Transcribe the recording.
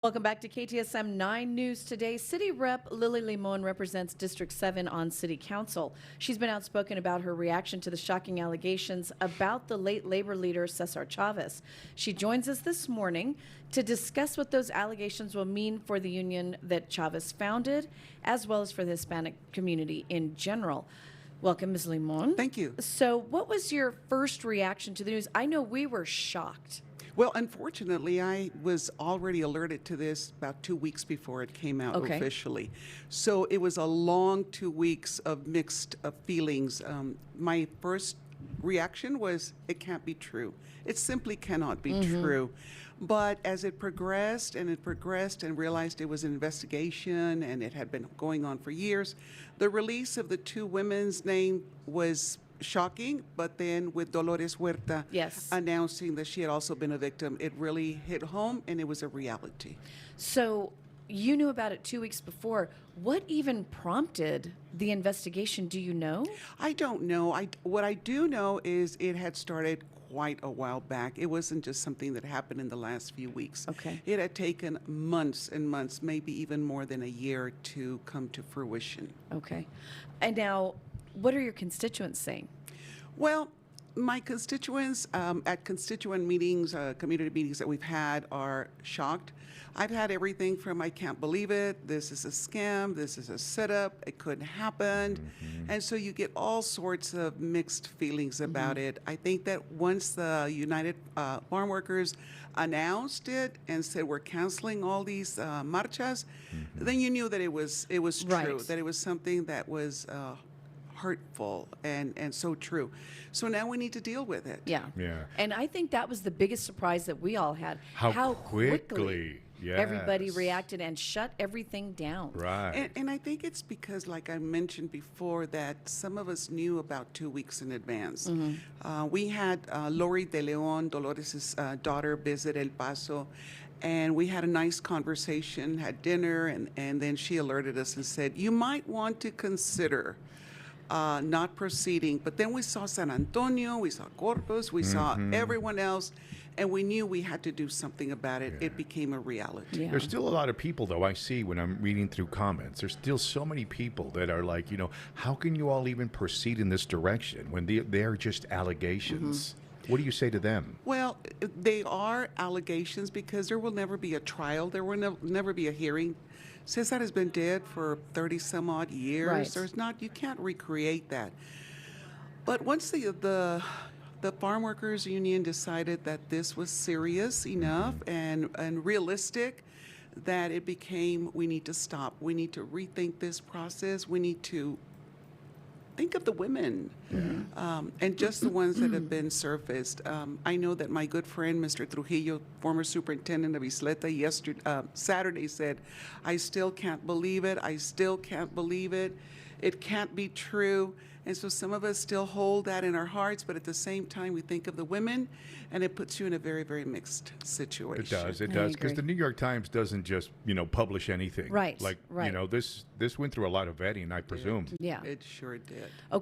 Welcome back to KTSM 9 News Today. City Rep Lily Limon represents District 7 on City Council. She's been outspoken about her reaction to the shocking allegations about the late labor leader Cesar Chavez. She joins us this morning to discuss what those allegations will mean for the union that Chavez founded, as well as for the Hispanic community in general. Welcome, Ms. Limon. Thank you. So what was your first reaction to the news? I know we were shocked. Well, unfortunately, I was already alerted to this about 2 weeks before it came out officially. So it was a long 2 weeks of mixed feelings. My first reaction was, it can't be true. It simply cannot be true. But as it progressed and realized it was an investigation and it had been going on for years, the release of the two women's name was shocking, but then with Dolores Huerta announcing that she had also been a victim, it really hit home and it was a reality. So you knew about it 2 weeks before. What even prompted the investigation? Do you know? I don't know. What I do know is it had started quite a while back. It wasn't just something that happened in the last few weeks. Okay. It had taken months and months, maybe even more than a year to come to fruition. Okay. And now, what are your constituents saying? Well, my constituents at constituent meetings, community meetings that we've had are shocked. I've had everything from I can't believe it, this is a scam, this is a setup, it couldn't happen. And so you get all sorts of mixed feelings about it. I think that once the United Farm Workers announced it and said we're canceling all these marchas, then you knew that it was true, that it was something that was hurtful and so true. So now we need to deal with it. Yeah. And I think that was the biggest surprise that we all had. How quickly everybody reacted and shut everything down. Right. And I think it's because, like I mentioned before, that some of us knew about 2 weeks in advance. We had Lori De Leon, Dolores' daughter, visit El Paso, and we had a nice conversation, had dinner, and then she alerted us and said, you might want to consider not proceeding. But then we saw San Antonio, we saw Corpus, we saw everyone else, and we knew we had to do something about it. It became a reality. There's still a lot of people, though, I see when I'm reading through comments. There's still so many people that are like, how can you all even proceed in this direction when they're just allegations? What do you say to them? Well, they are allegations because there will never be a trial. There will never be a hearing. Cesar has been dead for 30 some odd years. You can't recreate that. But once the Farm Workers Union decided that this was serious enough and realistic, that it became, we need to stop. We need to rethink this process. We need to think of the women and just the ones that have been surfaced. I know that my good friend, Mr. Trujillo, former superintendent of Isleta, Saturday said, I still can't believe it. I still can't believe it. It can't be true. And so some of us still hold that in our hearts, but at the same time, we think of the women, and it puts you in a very, very mixed situation. It does, because the New York Times doesn't just, publish anything. Right. Like, this went through a lot of vetting, I presume. Yeah. It sure did. Okay.